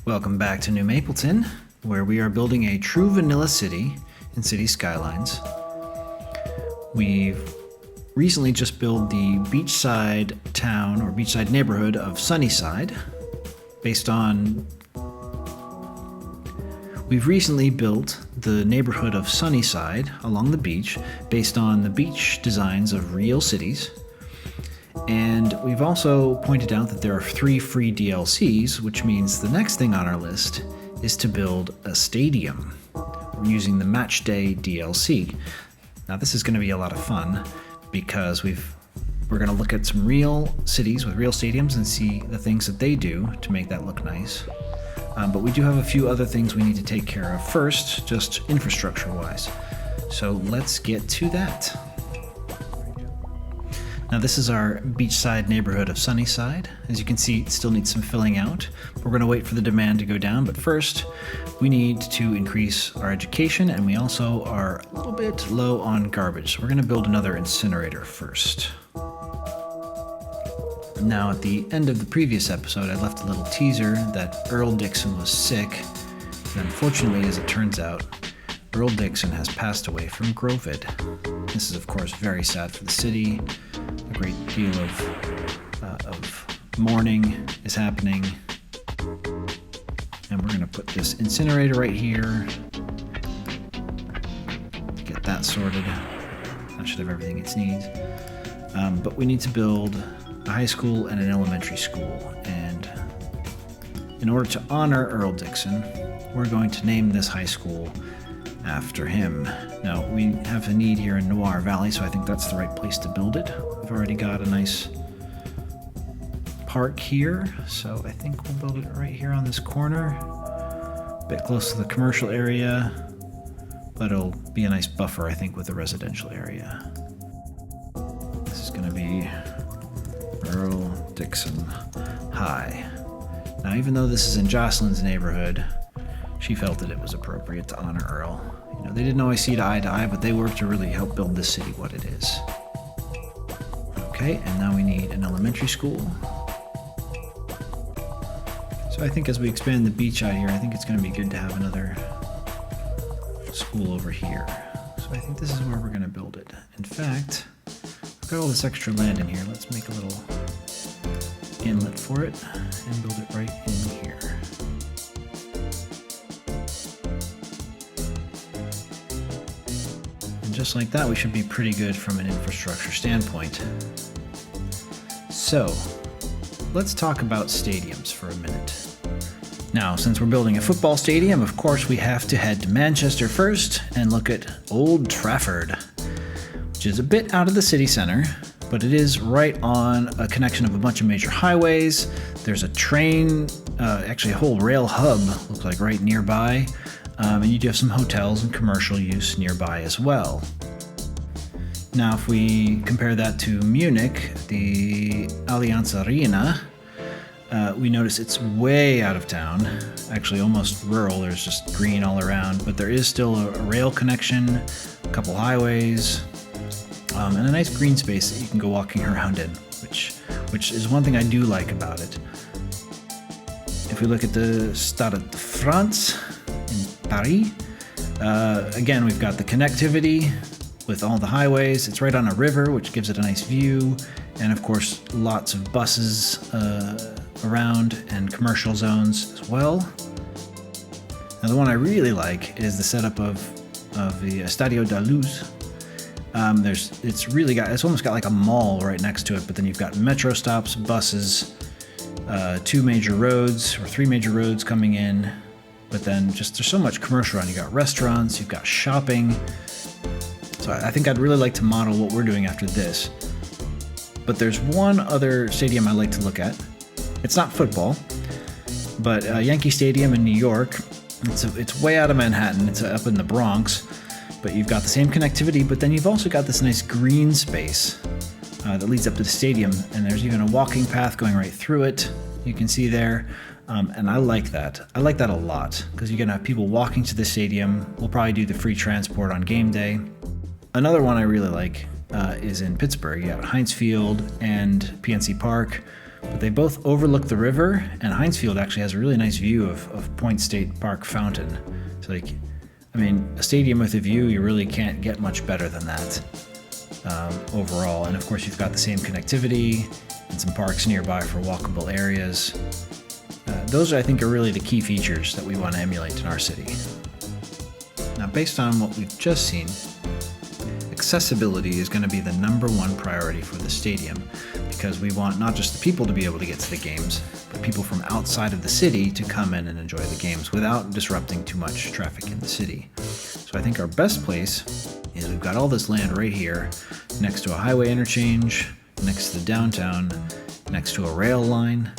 Welcome back to New Mapleton, where we are building a true vanilla city in City Skylines. We've recently just built the beachside town or beachside neighborhood of Sunnyside We've recently built the neighborhood of Sunnyside along the beach based on the beach designs of real cities. And we've also pointed out that there are 3 free DLCs, which means the next thing on our list is to build a stadium. We're using the Match Day DLC. Now this is going to be a lot of fun because we're going to look at some real cities with real stadiums and see the things that they do to make that look nice. But we do have a few other things we need to take care of first, just infrastructure-wise. So let's get to that. Now this is our beachside neighborhood of Sunnyside. As you can see, it still needs some filling out. We're going to wait for the demand to go down, but first we need to increase our education, and we also are a little bit low on garbage. So we're going to build another incinerator first. Now at the end of the previous episode, I left a little teaser that Earl Dixon was sick, and unfortunately, as it turns out, Earl Dixon has passed away from Grovid. This is of course very sad for the city. A great deal of mourning is happening. And we're going to put this incinerator right here. Get that sorted. That should have everything it needs. But we need to build a high school and an elementary school. And in order to honor Earl Dixon, we're going to name this high school after him. Now, we have a need here in Noir Valley, so I think that's the right place to build it. We've already got a nice park here, so I think we'll build it right here on this corner. A bit close to the commercial area, but it'll be a nice buffer, I think, with the residential area. This is going to be Earl Dixon High. Now, even though this is in Jocelyn's neighborhood, she felt that it was appropriate to honor Earl. You know, they didn't always see eye to eye, but they worked to really help build this city what it is. Okay, and now we need an elementary school. So I think as we expand the beach out here, I think it's going to be good to have another school over here. So I think this is where we're going to build it. In fact, we've got all this extra land in here. Let's make a little inlet for it and build it right in here. Just like that, we should be pretty good from an infrastructure standpoint. So, let's talk about stadiums for a minute. Now, since we're building a football stadium, of course we have to head to Manchester first and look at Old Trafford, which is a bit out of the city center, but it is right on a connection of a bunch of major highways. There's a train, actually a whole rail hub, looks like right nearby. And you do have some hotels and commercial use nearby as well. Now, if we compare that to Munich, the Allianz Arena, we notice it's way out of town, actually almost rural. There's just green all around, but there is still a rail connection, a couple highways, and a nice green space that you can go walking around in, which is one thing I do like about it. If we look at the Stade de France, Paris. Again, we've got the connectivity with all the highways. It's right on a river, which gives it a nice view. And of course, lots of buses around and commercial zones as well. Now, the one I really like is the setup of the Estadio da Luz. It's almost got like a mall right next to it, but then you've got metro stops, buses, 2 major roads or 3 major roads coming in. But then just there's so much commercial around. You got restaurants, you've got shopping. So I think I'd really like to model what we're doing after this. But there's one other stadium I like to look at. It's not football, but Yankee Stadium in New York. It's way out of Manhattan. It's up in the Bronx. But you've got the same connectivity, but then you've also got this nice green space that leads up to the stadium. And there's even a walking path going right through it. You can see there. And I like that. I like that a lot because you're going to have people walking to the stadium. We'll probably do the free transport on game day. Another one I really like is in Pittsburgh. You have Heinz Field and PNC Park. But they both overlook the river, and Heinz Field actually has a really nice view of Point State Park Fountain. It's like, I mean, a stadium with a view, you really can't get much better than that overall. And of course, you've got the same connectivity and some parks nearby for walkable areas. Those, I think, are really the key features that we want to emulate in our city. Now, based on what we've just seen, accessibility is going to be the #1 priority for the stadium, because we want not just the people to be able to get to the games, but people from outside of the city to come in and enjoy the games without disrupting too much traffic in the city. So I think our best place is we've got all this land right here, next to a highway interchange, next to the downtown, next to a rail line.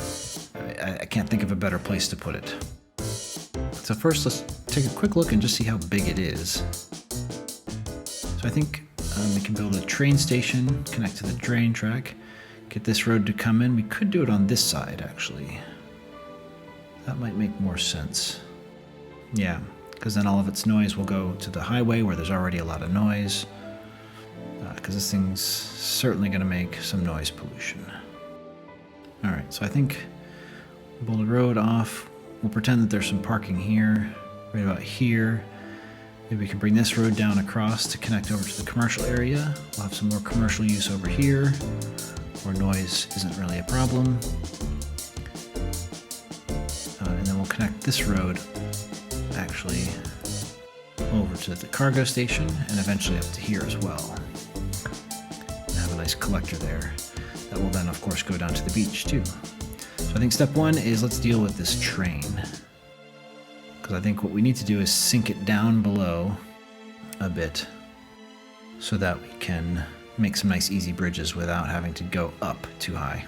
I can't think of a better place to put it. So first, let's take a quick look and just see how big it is. So I think we can build a train station, connect to the train track, get this road to come in. We could do it on this side, actually. That might make more sense. Yeah, because then all of its noise will go to the highway where there's already a lot of noise, because this thing's certainly going to make some noise pollution. All right, so I think we'll build a road off. We'll pretend that there's some parking here, right about here. Maybe we can bring this road down across to connect over to the commercial area. We'll have some more commercial use over here, where noise isn't really a problem. And then we'll connect this road, actually, over to the cargo station and eventually up to here as well. And have a nice collector there. That will then, of course, go down to the beach, too. So I think step one is let's deal with this train. Because I think what we need to do is sink it down below a bit so that we can make some nice easy bridges without having to go up too high.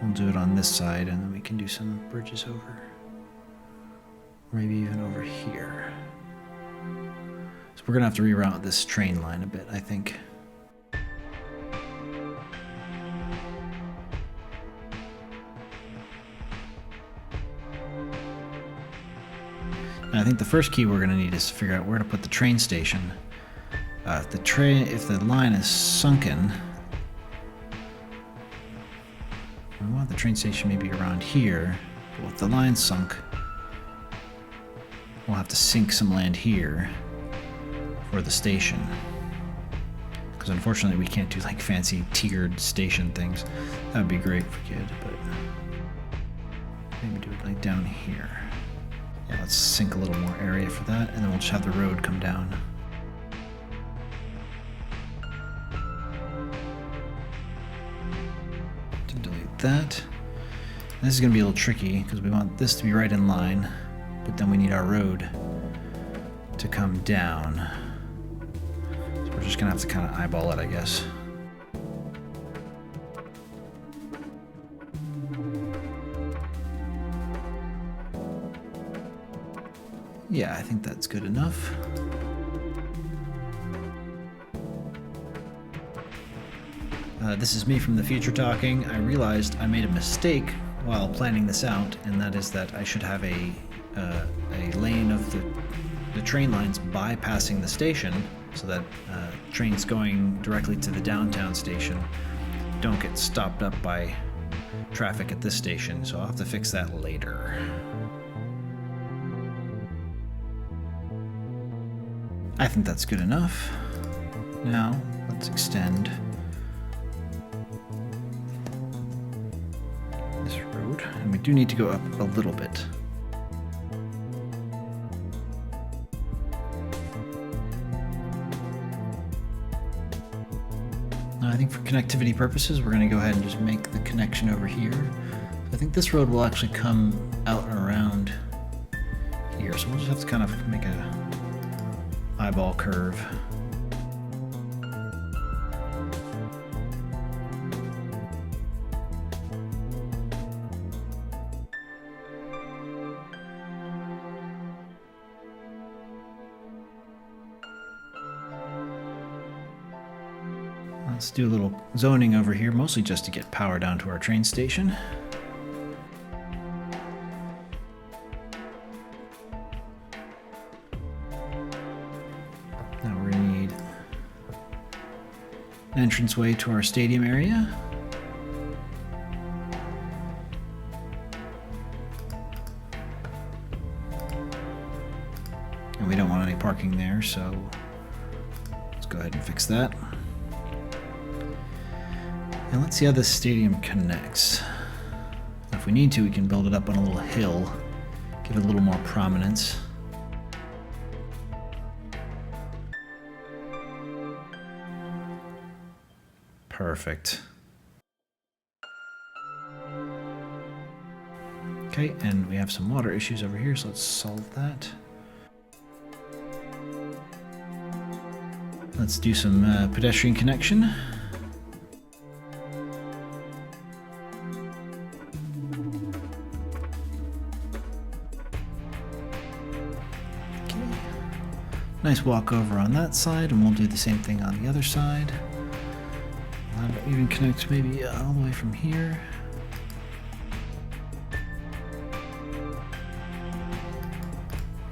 We'll do it on this side and then we can do some bridges over. Maybe even over here. So we're gonna have to reroute this train line a bit, I think. And I think the first key we're going to need is to figure out where to put the train station. If the line is sunken, we want the train station maybe around here. But with the line sunk, we'll have to sink some land here for the station. Because unfortunately we can't do like fancy tiered station things. That would be great if we could, but maybe do it like down here. Yeah, let's sink a little more area for that, and then we'll just have the road come down. To delete that. And this is going to be a little tricky, because we want this to be right in line, but then we need our road to come down. So we're just going to have to kind of eyeball it, I guess. Yeah, I think that's good enough. This is me from the future talking. I realized I made a mistake while planning this out, and that is that I should have a lane of the train lines bypassing the station so that trains going directly to the downtown station don't get stopped up by traffic at this station, so I'll have to fix that later. I think that's good enough. Now, let's extend this road, and we do need to go up a little bit. Now, I think for connectivity purposes, we're going to go ahead and just make the connection over here. So I think this road will actually come out and around here, so we'll just have to kind of make a eyeball curve. Let's do a little zoning over here, mostly just to get power down to our train station. Now we're going to need an entranceway to our stadium area. And we don't want any parking there, so let's go ahead and fix that. And let's see how this stadium connects. If we need to, we can build it up on a little hill, give it a little more prominence. Perfect. Okay, and we have some water issues over here, so let's solve that. Let's do some pedestrian connection. Nice walkover on that side, and we'll do the same thing on the other side. I'll even connect maybe all the way from here.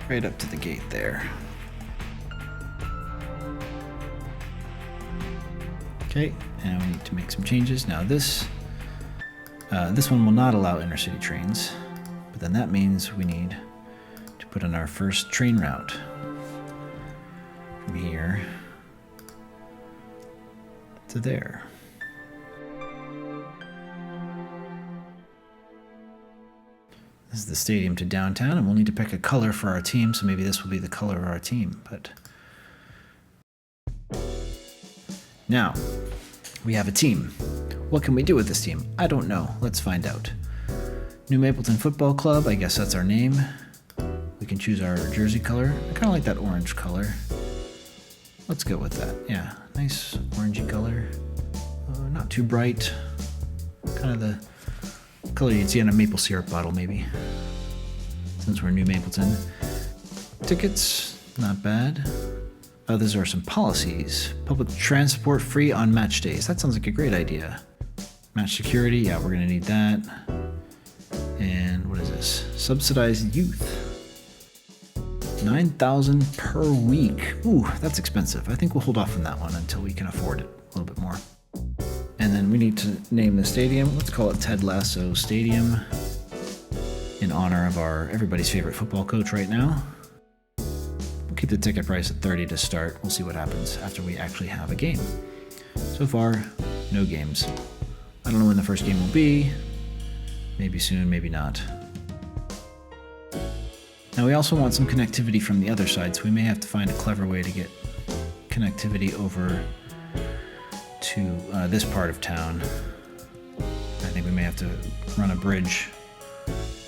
Right up to the gate there. Okay, and we need to make some changes. Now this one will not allow intercity trains, but then that means we need to put in our first train route. From here to there. This is the stadium to downtown, and we'll need to pick a color for our team, so maybe this will be the color of our team. But now we have a team. What can we do with this team? I don't know. Let's find out. New Mapleton Football Club, I guess that's our name. We can choose our jersey color. I kind of like that orange color. Let's go with that. Yeah, nice orangey color. Not too bright. Kind of the color you'd see on a maple syrup bottle, maybe. Since we're New Mapleton. Tickets, not bad. These are some policies. Public transport free on match days. That sounds like a great idea. Match security, yeah, we're gonna need that. And what is this? Subsidized youth. 9,000 per week. Ooh, that's expensive. I think we'll hold off on that one until we can afford it a little bit more. And then we need to name the stadium. Let's call it Ted Lasso Stadium in honor of our everybody's favorite football coach right now. We'll keep the ticket price at $30 to start. We'll see what happens after we actually have a game. So far, no games. I don't know when the first game will be. Maybe soon, maybe not. Now we also want some connectivity from the other side, so we may have to find a clever way to get connectivity over to this part of town. I think we may have to run a bridge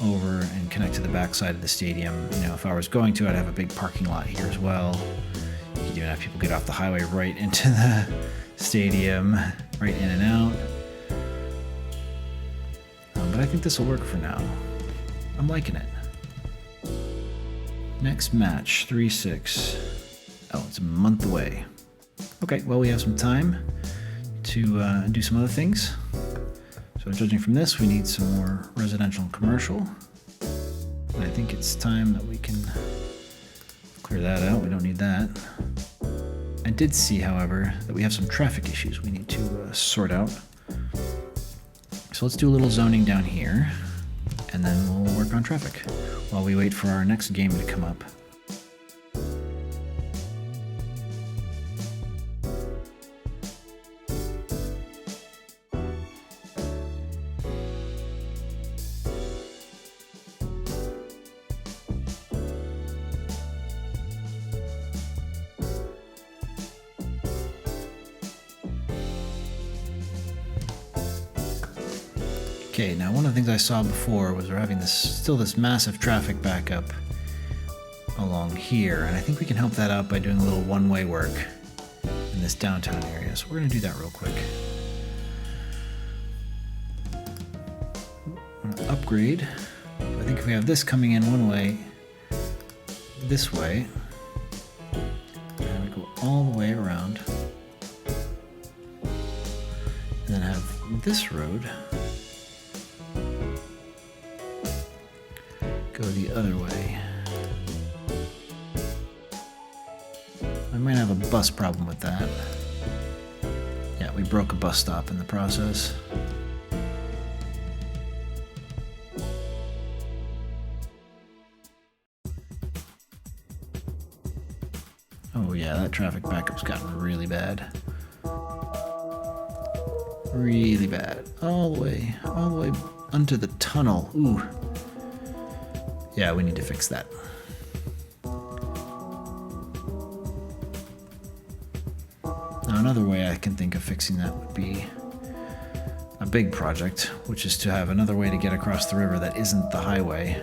over and connect to the back side of the stadium. You know, if I was going to, I'd have a big parking lot here as well. You could even have people get off the highway right into the stadium, right in and out. But I think this will work for now. I'm liking it. Next match, 3-6. Oh, it's a month away. Okay, well, we have some time to do some other things. So judging from this, we need some more residential and commercial. And I think it's time that we can clear that out. We don't need that. I did see, however, that we have some traffic issues we need to sort out. So let's do a little zoning down here, and then we'll work on traffic while we wait for our next game to come up. Okay, now one of the things I saw before was we're having this massive traffic backup along here, and I think we can help that out by doing a little one-way work in this downtown area. So we're going to do that real quick. I'm going to upgrade. I think if we have this coming in one way, this way, and we go all the way around, and then have this road go the other way. I might have a bus problem with that. Yeah, we broke a bus stop in the process. Oh yeah, that traffic backup's gotten really bad. Really bad. All the way onto the tunnel. Ooh. Yeah, we need to fix that. Now, another way I can think of fixing that would be a big project, which is to have another way to get across the river that isn't the highway.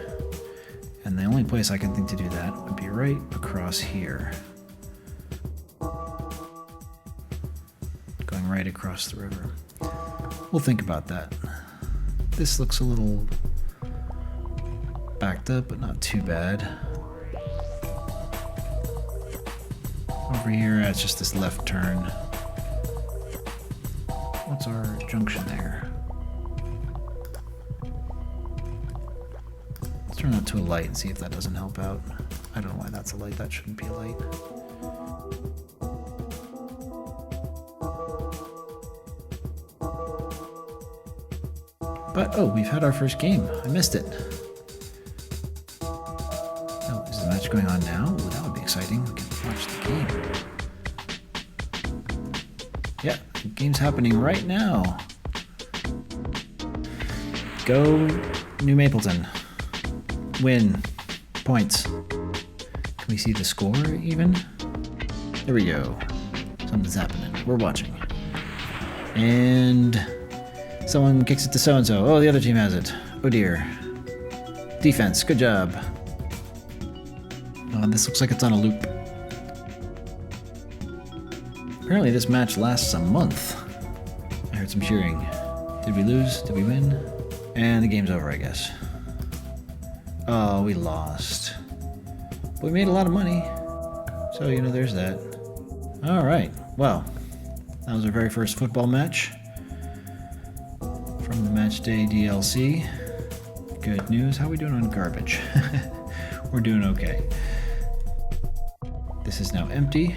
And the only place I can think to do that would be right across here. Going right across the river. We'll think about that. This looks a little backed up, but not too bad. Over here, it's just this left turn. What's our junction there? Let's turn that to a light and see if that doesn't help out. I don't know why that's a light. That shouldn't be a light. But, oh, we've had our first game. I missed it. Oh, is the match going on now? Ooh, that would be exciting. We can watch the game. Yeah, the game's happening right now. Go New Mapleton. Win. Points. Can we see the score even? There we go. Something's happening. We're watching. And someone kicks it to so-and-so. Oh, the other team has it. Oh dear. Defense, good job. Oh, this looks like it's on a loop. Apparently this match lasts a month. I heard some cheering. Did we lose? Did we win? And the game's over, I guess. Oh, we lost. But we made a lot of money. So, you know, there's that. Alright, well, that was our very first football match from the Matchday DLC. Good news. How are we doing on garbage? We're doing okay. This is now empty,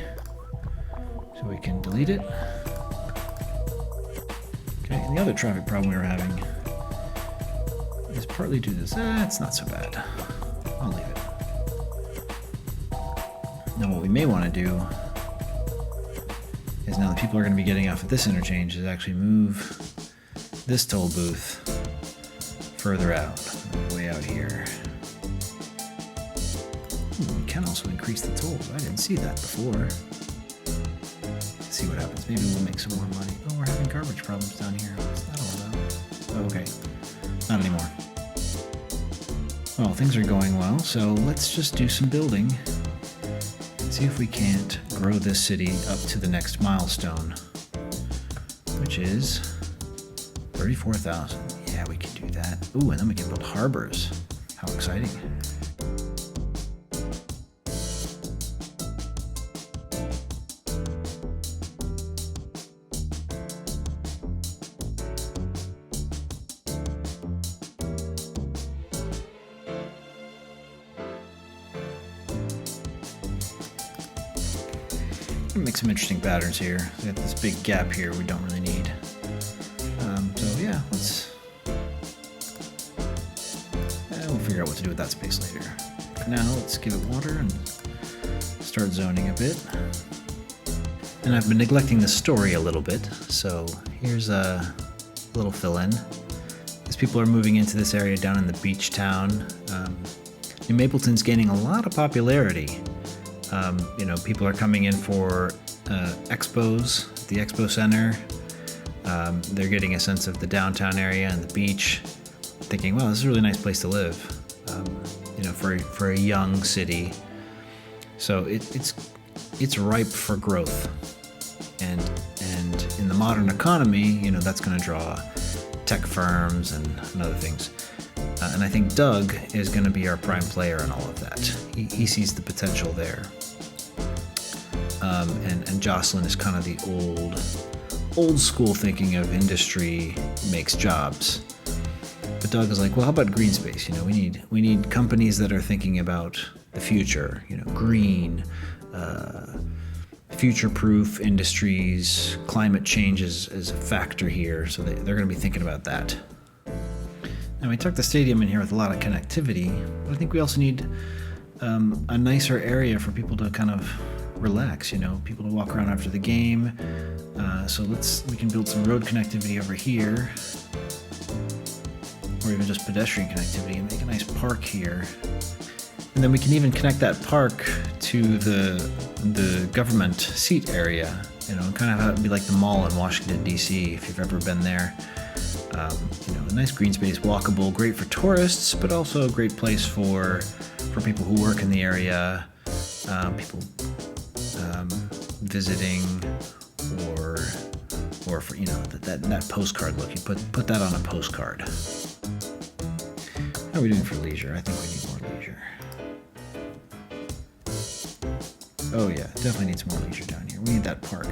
so we can delete it. Okay, and the other traffic problem we were having is partly due to this. It's not so bad. I'll leave it. Now what we may want to do is, now that people are going to be getting off at this interchange, is actually move this toll booth further out, way out here. We can also increase the tolls. I didn't see that before. Let's see what happens. Maybe we'll make some more money. Oh, we're having garbage problems down here. What's that all about? Oh, okay. Not anymore. Well, things are going well, so let's just do some building and see if we can't grow this city up to the next milestone, which is 34,000. Yeah, we can do that. Ooh, and then we can build harbors. How exciting. Make some interesting patterns here. We have this big gap here we don't really need. So yeah, we'll figure out what to do with that space later. For now, let's give it water and start zoning a bit. And I've been neglecting the story a little bit, so here's a little fill-in. As people are moving into this area down in the beach town, New Mapleton's gaining a lot of popularity. People are coming in for expos at the Expo Center. They're getting a sense of the downtown area and the beach, thinking, wow, this is a really nice place to live, for a young city. So it's ripe for growth. And in the modern economy, that's going to draw tech firms and other things. And I think Doug is going to be our prime player in all of that. He sees the potential there. And Jocelyn is kind of the old school thinking of industry makes jobs. But Doug is like, well, how about green space? We need companies that are thinking about the future. Green, future-proof industries. Climate change is a factor here, so they're going to be thinking about that. Now, we took the stadium in here with a lot of connectivity, but I think we also need a nicer area for people to kind of relax, people to walk around after the game. So we can build some road connectivity over here, or even just pedestrian connectivity, and make a nice park here. And then we can even connect that park to the government seat area, kind of how it'd be like the mall in Washington, D.C., if you've ever been there. A nice green space, walkable, great for tourists, but also a great place for people who work in the area, people visiting, or for that postcard look. You put that on a postcard. How are we doing for leisure? I think we need more leisure. Oh yeah, definitely need some more leisure down here. We need that park.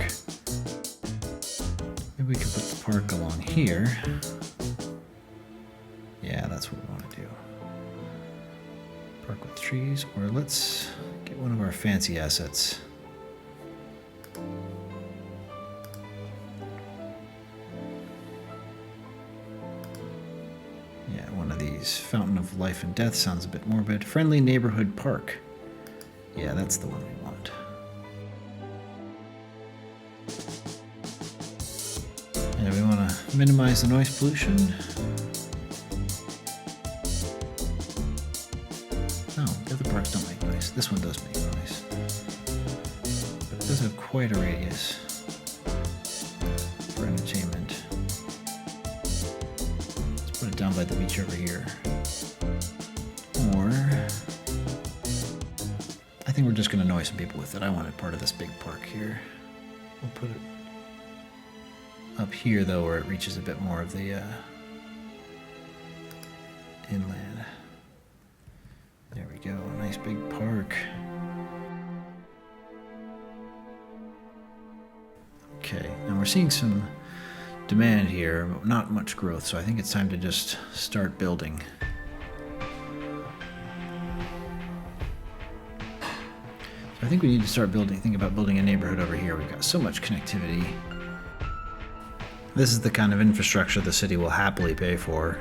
Maybe we could put the park along here. Yeah, that's what we want to do. Park with trees, or let's get one of our fancy assets. Yeah, one of these. Fountain of Life and Death sounds a bit morbid. Friendly Neighborhood Park. Yeah, that's the one we want. And we want to minimize the noise pollution. No, the other parks don't make noise. This one does make noise. But it does have quite a radius for entertainment. Let's put it down by the beach over here. Or I think we're just going to annoy some people with it. I want it part of this big park here. We'll put it up here, though, where it reaches a bit more of the inland. There we go. Nice big park. Okay, and we're seeing some demand here, but not much growth, so I think it's time to just start building. I think we need to start think about building a neighborhood over here. We've got so much connectivity. This is the kind of infrastructure the city will happily pay for.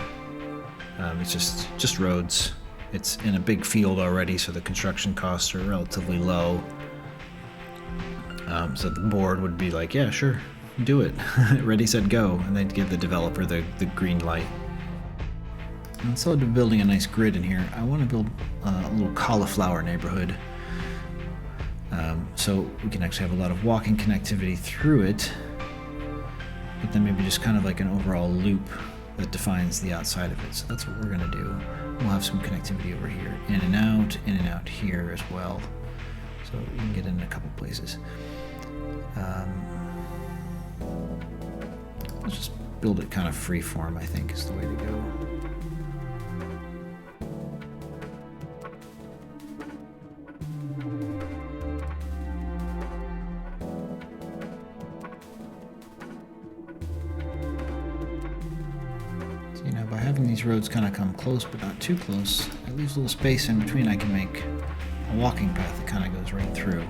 It's just roads. It's in a big field already, so the construction costs are relatively low. So the board would be like, yeah, sure, do it. Ready, set, go. And they'd give the developer the green light. Instead of building a nice grid in here, I want to build a little cauliflower neighborhood. So we can actually have a lot of walking connectivity through it, but then maybe just kind of like an overall loop that defines the outside of it. So that's what we're going to do. We'll have some connectivity over here, in and out here as well. So you can get in a couple places. Let's just build it kind of free form, I think, is the way to go. By having these roads kind of come close but not too close, it leaves a little space in between. I can make a walking path that kind of goes right through.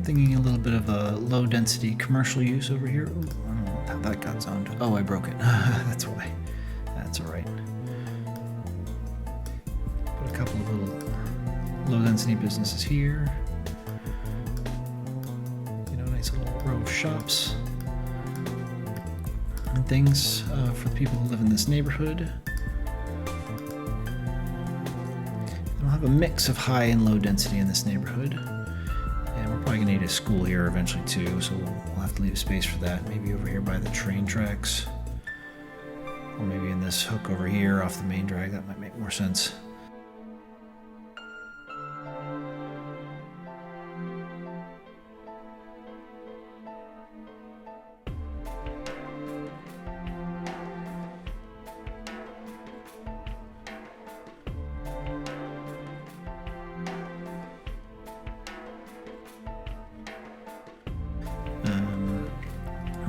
Thinking a little bit of a low density commercial use over here. Ooh, I don't know how that got zoned. Oh, I broke it. That's why. That's alright. Put a couple of little low density businesses here. Nice little row of shops and things for the people who live in this neighborhood. And we'll have a mix of high and low density in this neighborhood. We're probably going to need a school here eventually too, so we'll have to leave a space for that. Maybe over here by the train tracks. Or maybe in this hook over here off the main drag. That might make more sense.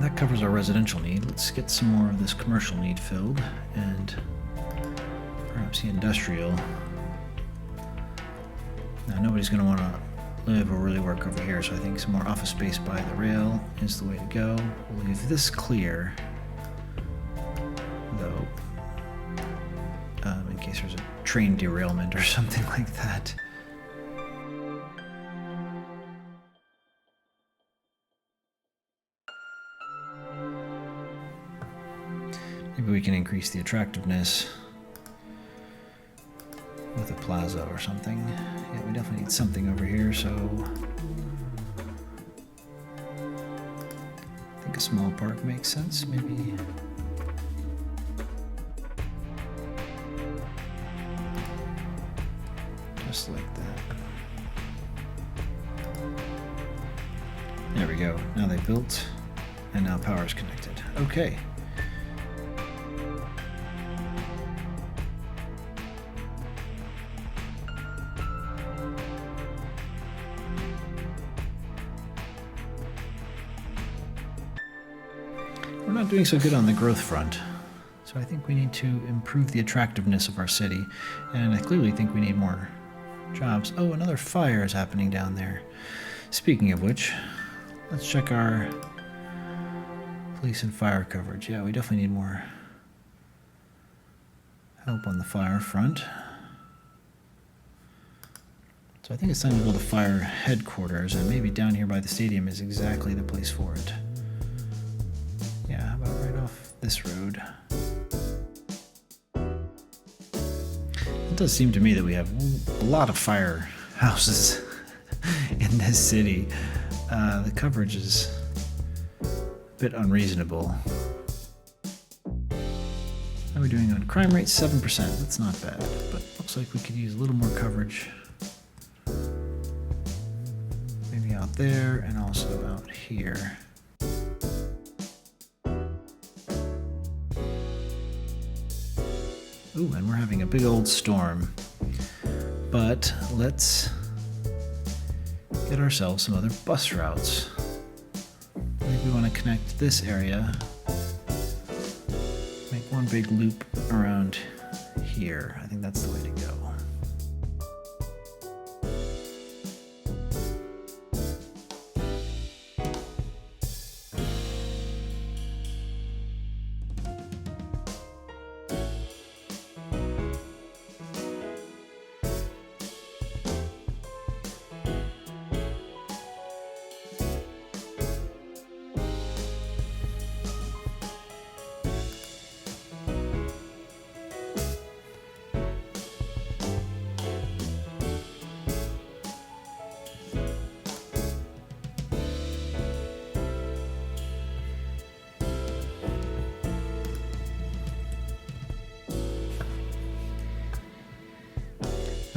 that covers our residential need. Let's get some more of this commercial need filled, and perhaps the industrial. Now, nobody's going to want to live or really work over here, so I think some more office space by the rail is the way to go. We'll leave this clear, though, in case there's a train derailment or something like that. Maybe we can increase the attractiveness with a plaza or something. Yeah, we definitely need something over here, so I think a small park makes sense, maybe. Just like that. There we go. Now they built, and now power is connected. Okay. We're not doing so good on the growth front, so I think we need to improve the attractiveness of our city, and I clearly think we need more jobs. Oh, another fire is happening down there. Speaking of which, let's check our police and fire coverage. Yeah, we definitely need more help on the fire front. So I think it's time to build a fire headquarters, and maybe down here by the stadium is exactly the place for it. Yeah, how about right off this road? It does seem to me that we have a lot of firehouses in this city. The coverage is a bit unreasonable. How are we doing on crime rate? 7%. That's not bad, but looks like we could use a little more coverage. Maybe out there and also out here. Ooh, and we're having a big old storm. But let's get ourselves some other bus routes. I think we want to connect this area. Make one big loop around here. I think that's the way to go.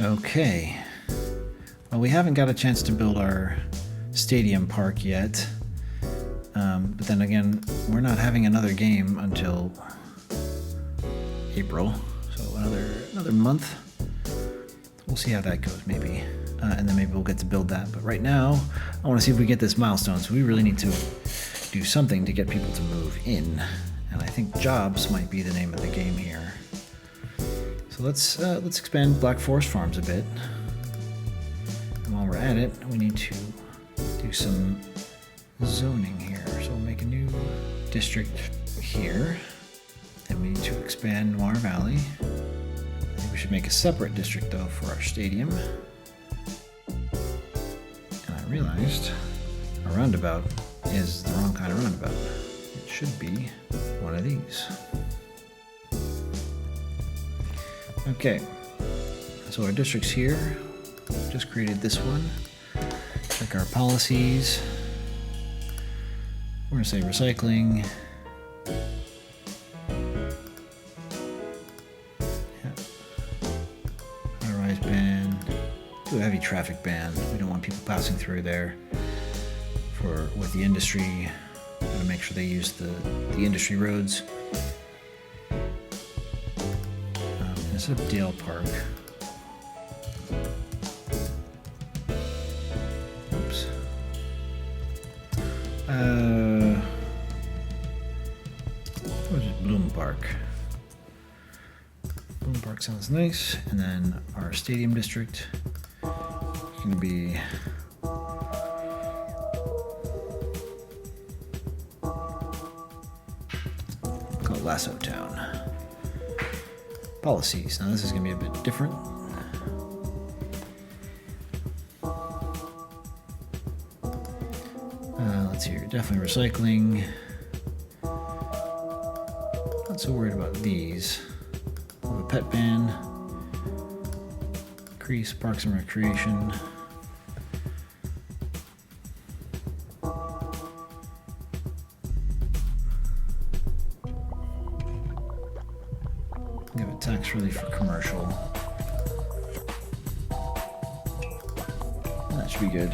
Okay. Well, we haven't got a chance to build our stadium park yet. But then again, we're not having another game until April. So another month. We'll see how that goes, maybe. And then maybe we'll get to build that. But right now, I want to see if we get this milestone. So we really need to do something to get people to move in. And I think jobs might be the name of the game here. So let's expand Black Forest Farms a bit. And while we're at it, we need to do some zoning here. So we'll make a new district here. And we need to expand Noir Valley. I think we should make a separate district though for our stadium. And I realized a roundabout is the wrong kind of roundabout. It should be one of these. Okay, so our district's here. Just created this one. Check our policies. We're gonna say recycling. Yeah. High-rise ban. Do a heavy traffic ban. We don't want people passing through there. With the industry, gotta make sure they use the industry roads. Instead of Dale Park. Oops. Park. Bowling Park sounds nice. And then our stadium district is going to be called Lasso Town. Policies. Now this is going to be a bit different. Let's see here. Definitely recycling. Not so worried about these. We'll have a pet ban. Increase parks and recreation. Give it tax relief for commercial. That should be good.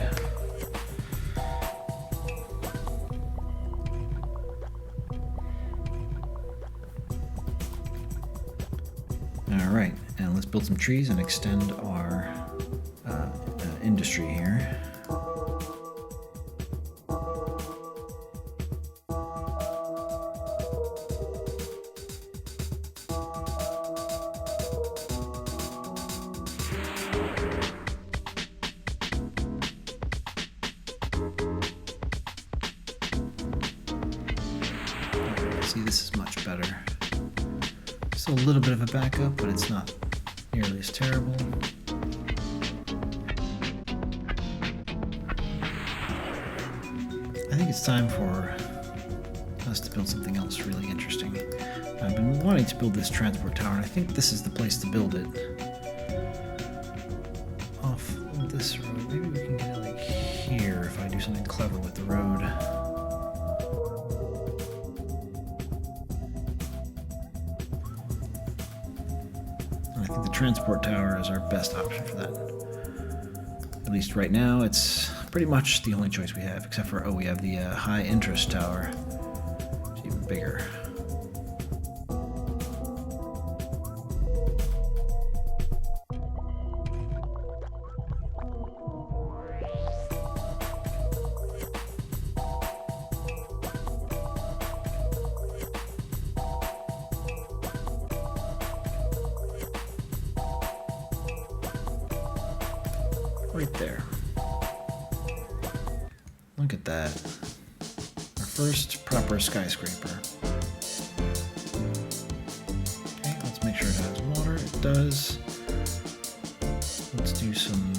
Alright, and let's build some trees and extend our industry here. See, this is much better. Still a little bit of a backup, but it's not nearly as terrible. I think it's time for us to build something else really interesting. I've been wanting to build this transport tower, and I think this is the place to build it. Off this road. Maybe we can get it like here if I do something clever with the road. I think the transport tower is our best option for that. At least right now, it's pretty much the only choice we have, except for, we have the high interest tower. It's even bigger. Right there. Look at that. Our first proper skyscraper. Okay, let's make sure it has water. It does. Let's do some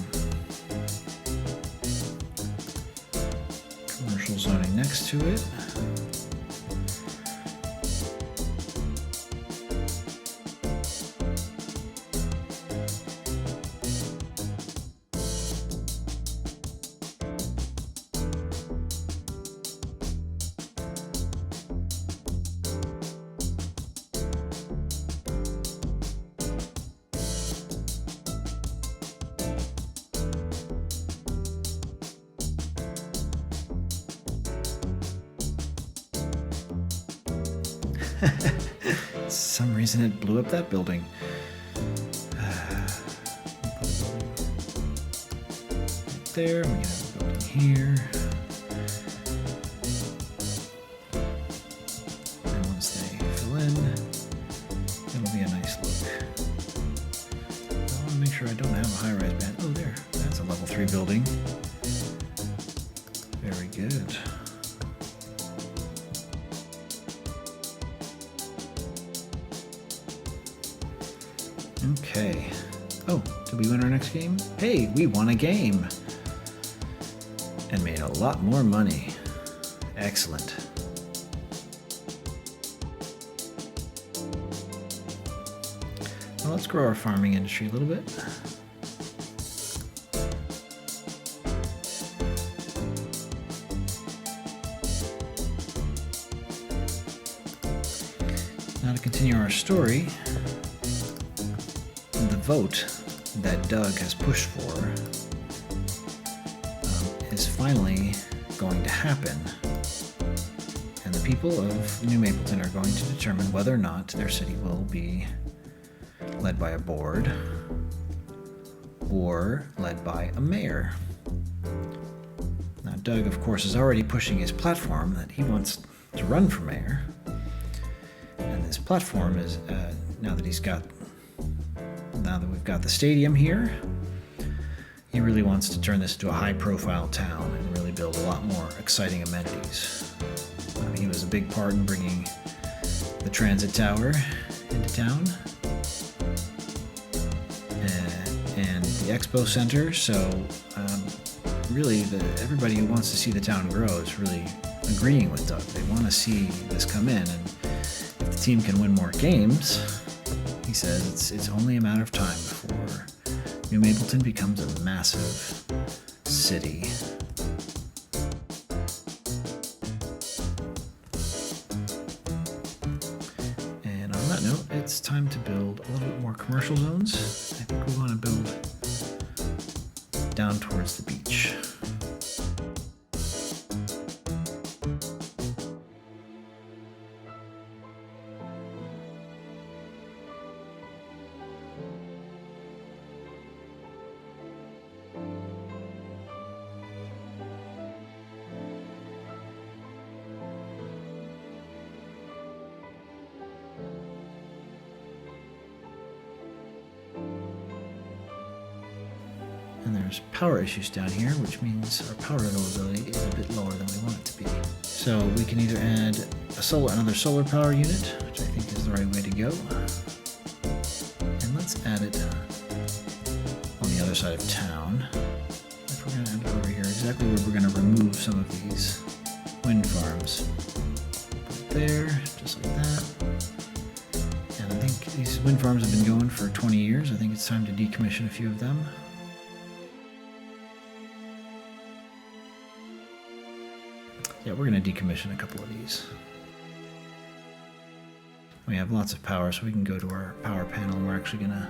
commercial zoning next to it. Some reason it blew up that building. Right there, we can have a building here. And once they fill in, it'll be a nice look. I want to make sure I don't have a high-rise band. Oh, there. That's a level 3 building. Very good. Okay. Oh, did we win our next game? Hey, we won a game! And made a lot more money. Excellent. Well, let's grow our farming industry a little bit. Now to continue our story, the vote that Doug has pushed for is finally going to happen. And the people of New Mapleton are going to determine whether or not their city will be led by a board or led by a mayor. Now, Doug, of course, is already pushing his platform that he wants to run for mayor. And his platform is now that we've got the stadium here, he really wants to turn this into a high-profile town and really build a lot more exciting amenities. He was a big part in bringing the transit tower into town and the expo center. So really, everybody who wants to see the town grow is really agreeing with Doug. They want to see this come in, and if the team can win more games, he says it's only a matter of time before New Mapleton becomes a massive city. And on that note, it's time to build a little bit more commercial zones. I think we want to build down towards the beach. And there's power issues down here, which means our power availability is a bit lower than we want it to be. So we can either add another solar power unit, which I think is the right way to go. And let's add it on the other side of town. If we're going to add it over here, exactly where we're going to remove some of these wind farms. Put it there, just like that. And I think these wind farms have been going for 20 years. I think it's time to decommission a few of them. Yeah, we're going to decommission a couple of these. We have lots of power, so we can go to our power panel, and we're actually going to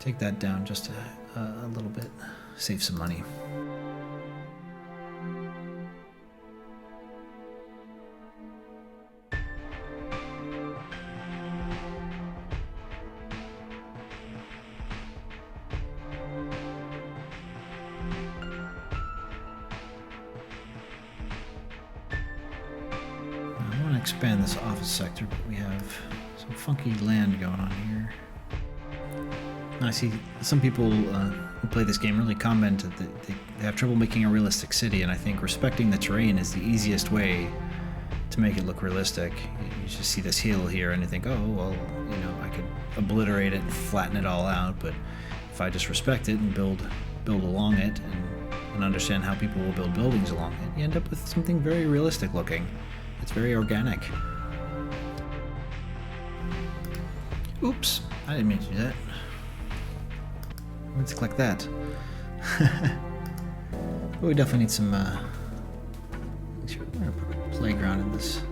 take that down just a little bit, save some money. Expand this office sector, but we have some funky land going on here. I see some people who play this game really commented that they have trouble making a realistic city, and I think respecting the terrain is the easiest way to make it look realistic. You just see this hill here and you think, oh, well, I could obliterate it and flatten it all out, but if I just respect it and build along it and understand how people will build buildings along it, you end up with something very realistic looking. It's very organic. Oops, I didn't mean to do that. Let's click that. But we definitely need some, we're gonna put a playground in this.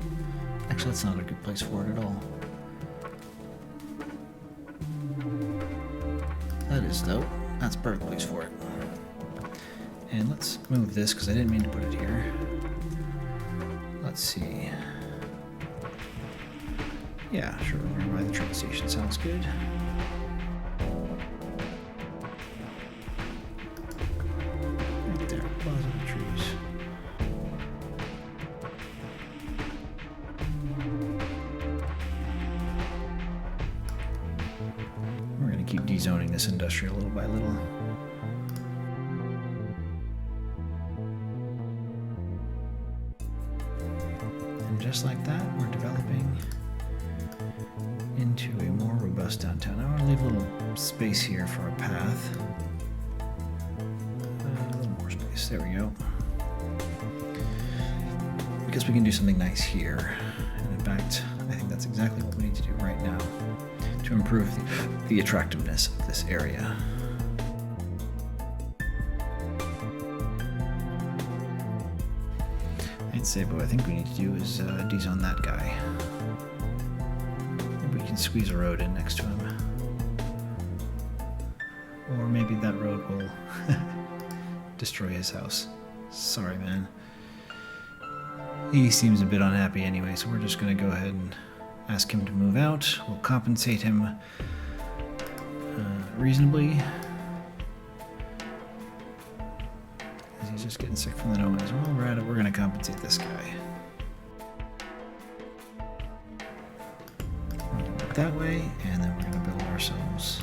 Actually, that's not a good place for it at all. That is though. That's a perfect place for it. And let's move this because I didn't mean to put it here. Let's see. Yeah, sure, we're by the train station. Sounds good. Right there, plaza of trees. We're going to keep dezoning this industrial little by little. Just like that, we're developing into a more robust downtown. I want to leave a little space here for a path. A little more space. There we go. Because we can do something nice here. And in fact, I think that's exactly what we need to do right now to improve the attractiveness of this area. I'd say, but what I think we need to do is dezone that guy. Maybe we can squeeze a road in next to him. Or maybe that road will destroy his house. Sorry, man. He seems a bit unhappy anyway, so we're just going to go ahead and ask him to move out. We'll compensate him reasonably. He's just getting sick from the noise. While we're at it, we're going to compensate this guy. back that way, and then we're going to build ourselves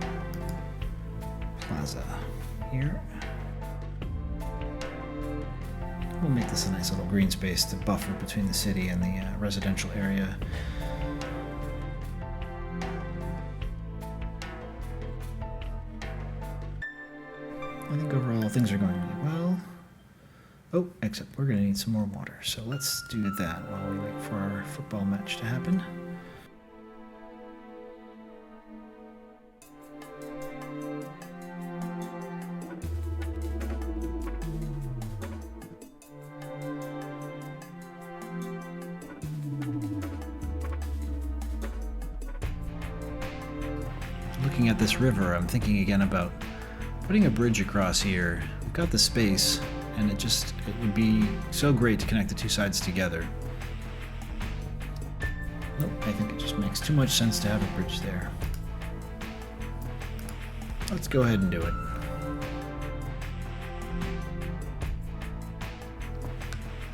a plaza here. We'll make this a nice little green space to buffer between the city and the residential area. I think overall things are going really well. Oh, except we're going to need some more water. So let's do that while we wait for our football match to happen. Looking at this river, I'm thinking again about putting a bridge across here. We've got the space, and it would be so great to connect the two sides together. Nope, I think it just makes too much sense to have a bridge there. Let's go ahead and do it.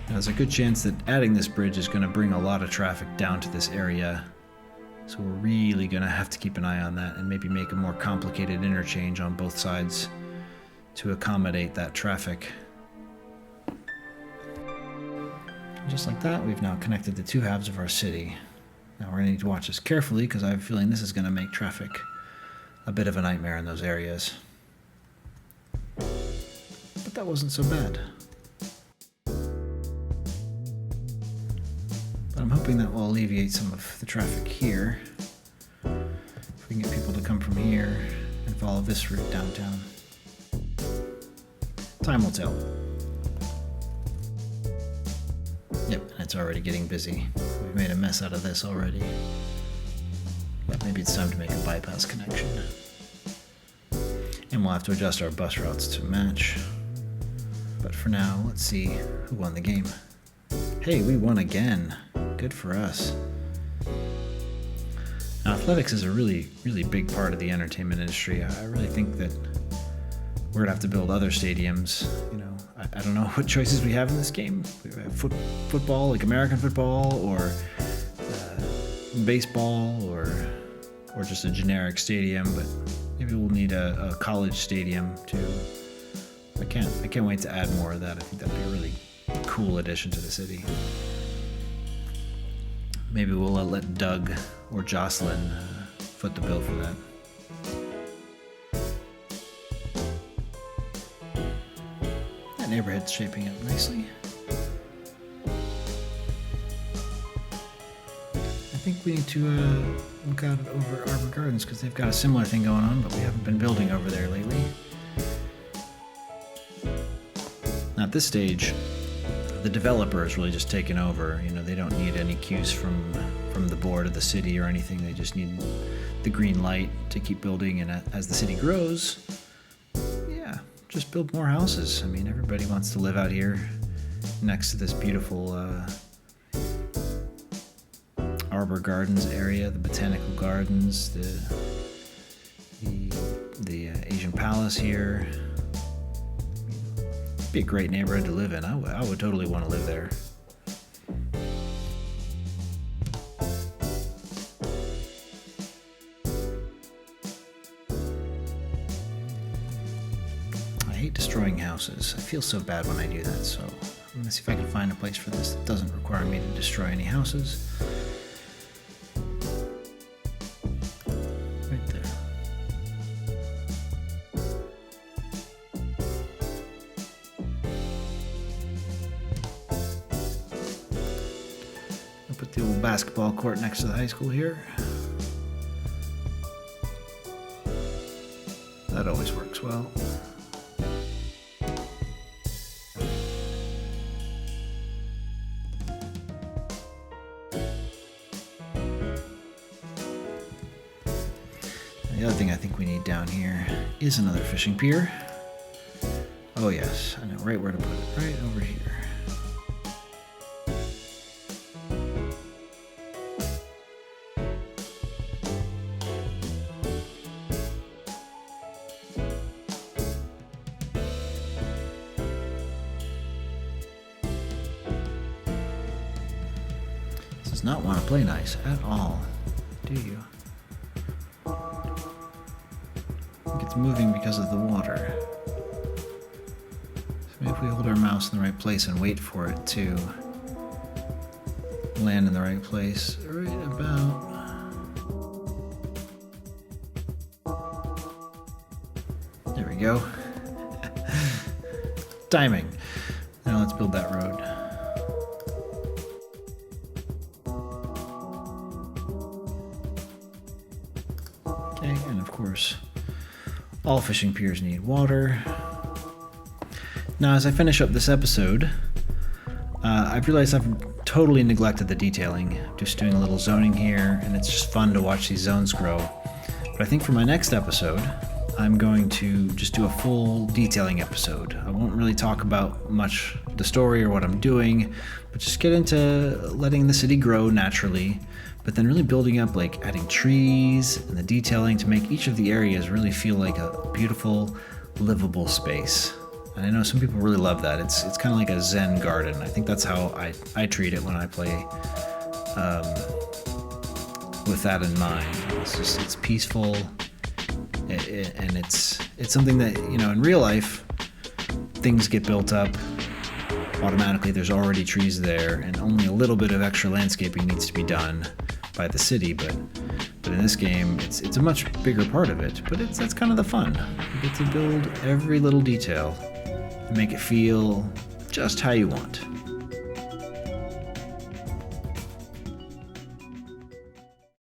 Now, there's a good chance that adding this bridge is going to bring a lot of traffic down to this area. So we're really going to have to keep an eye on that and maybe make a more complicated interchange on both sides to accommodate that traffic. Just like that, we've now connected the two halves of our city. Now we're going to need to watch this carefully because I have a feeling this is going to make traffic a bit of a nightmare in those areas. But that wasn't so bad. But I'm hoping that will alleviate some of the traffic here. If we can get people to come from here and follow this route downtown. Time will tell. Yep, and it's already getting busy. We've made a mess out of this already. But maybe it's time to make a bypass connection. And we'll have to adjust our bus routes to match. But for now, let's see who won the game. Hey, we won again. Good for us. Now, athletics is a really, really big part of the entertainment industry. I really think that we're gonna have to build other stadiums. You know, I don't know what choices we have in this game. We have football, like American football, or baseball, or just a generic stadium. But maybe we'll need a college stadium too. I can't wait to add more of that. I think that'd be a really cool addition to the city. Maybe we'll let Doug or Jocelyn foot the bill for that. That neighborhood's shaping up nicely. I think we need to look out over Arbor Gardens because they've got a similar thing going on, but we haven't been building over there lately. Now at this stage, the developer is really just taken over. You know, they don't need any cues from the board of the city or anything. They just need the green light to keep building. And as the city grows, yeah, just build more houses. I mean, everybody wants to live out here next to this beautiful Arbor Gardens area, the Botanical Gardens, the Asian Palace here. It'd be a great neighborhood to live in. I would totally want to live there. I hate destroying houses. I feel so bad when I do that, so I'm going to see if I can find a place for this that doesn't require me to destroy any houses. Right there. I'll put the old basketball court next to the high school here. That always works well. The other thing I think we need down here is another fishing pier. Oh yes, I know right where to put it, right over here. does not want to play nice at all, do you? I think it's moving because of the water. So maybe if we hold our mouse in the right place and wait for it to land in the right place, right about... There we go. Timing. Now let's build that road. Okay, and of course, all fishing piers need water. Now, as I finish up this episode, I've realized I've totally neglected the detailing. Just doing a little zoning here, and it's just fun to watch these zones grow. But I think for my next episode, I'm going to just do a full detailing episode. I won't really talk about much the story or what I'm doing, but just get into letting the city grow naturally, but then really building up, like adding trees and the detailing to make each of the areas really feel like a beautiful, livable space. And I know some people really love that. It's kind of like a Zen garden. I think that's how I treat it when I play with that in mind. It's peaceful. And it's something that, you know, in real life, things get built up automatically. There's already trees there, and only a little bit of extra landscaping needs to be done by the city. But in this game, it's a much bigger part of it. But that's kind of the fun. You get to build every little detail and make it feel just how you want.